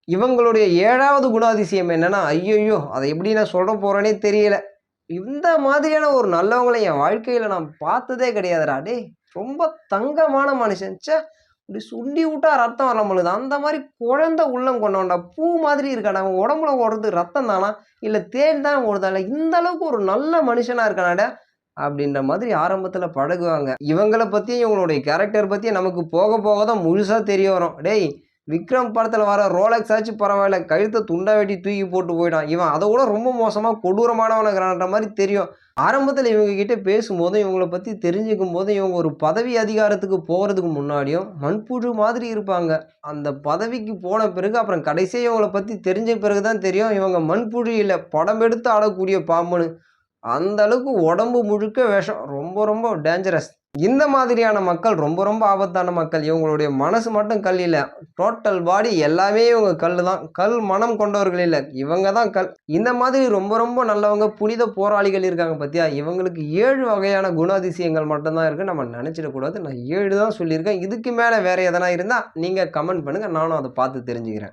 இவங்களுடைய 7வது குணாதிசயம் என்னன்னா, ஐய்யய்யோ! அத எப்படி நான் சொல்ல போறேன்னே தெரியல. இந்த மாதிரியான ஒரு நல்லவங்கள என் வாழ்க்கையில நான் பார்த்ததே கிடையாதுடா. டேய்! ரொம்ப தங்கமான மனுஷன். ச்சே! இப்படி சுண்டி விட்டா ரத்தம் வர பொழுது. அந்த மாரி குழந்தை உள்ளம் கொண்டவன்டா. பூ மாதிரி இருக்கான்டா. அவன் உடம்புல ஓடுறது ரத்தம் தானா? இல்ல தேன் தான் ஓடுதா? இல்ல இந்த அளவுக்கு ஒரு நல்ல மனுஷனா இருக்கானாடா! அப்படின்ற மாதிரி ஆரம்பத்துல பழகுவாங்க. இவங்கள பத்தியும், இவங்களுடைய கேரக்டர் பத்தியும் நமக்கு போக போக தான் முழுசா தெரிய வரும். டேய்! விக்ரம் படத்துல வர ரோலக்ஸ் ஆச்சும் பரவால்ல. கழுத்த துண்டா வெட்டி தூக்கி போட்டு போயிட்டான். இவன் அத விட ரொம்ப மோசமா கொடூரமானவனா இருக்கிறான்ற மாரி தெரியும். ஆரம்பத்துல இவங்க கிட்ட பேசும்போதும், இவங்கள பத்தி தெரிஞ்சுக்கும்போதும், இவங்க ஒரு பதவி அதிகாரத்துக்கு போறதுக்கு முன்னாடியும் மண்புழு மாதிரி இருப்பாங்க. அந்த பதவிக்கு போன பிறகு அப்புறம் கடைசியா இவங்கள பத்தி தெரிஞ்ச பிறகு தான் தெரியும், இவங்க மண்புழு இல்ல, படம் எடுத்து ஆடக்கூடிய பாம்புன்னு. அந்த அளவுக்கு உடம்பு முழுக்க விஷம். ரொம்ப ரொம்ப டேஞ்சரஸ். இந்த மாதிரியான மக்கள் ரொம்ப ரொம்ப ஆபத்தான மக்கள். இவங்களுடைய மனசு மட்டும் கல் இல்ல. டோட்டல் பாடி எல்லாமே இவங்க கல்லு தான். கல் மனம் கொண்டவர்கள் இல்ல. இவங்க தான் கல். இந்த மாதிரி ரொம்ப ரொம்ப நல்லவங்க, புனித போராளிகள் இருக்காங்க பாத்தியா? இவங்களுக்கு 7 வகையான குணாதிசயங்கள் மட்டும் தான் இருக்கு. நம்ம நெனச்சிடக் கூடாது. நான் 7 தான் சொல்லியிருக்கேன். இதுக்கு மேல வேற எதனா இருந்தா நீங்க கமெண்ட் பண்ணுங்க. நானும் அத பார்த்து தெரிஞ்சுக்கிறேன்.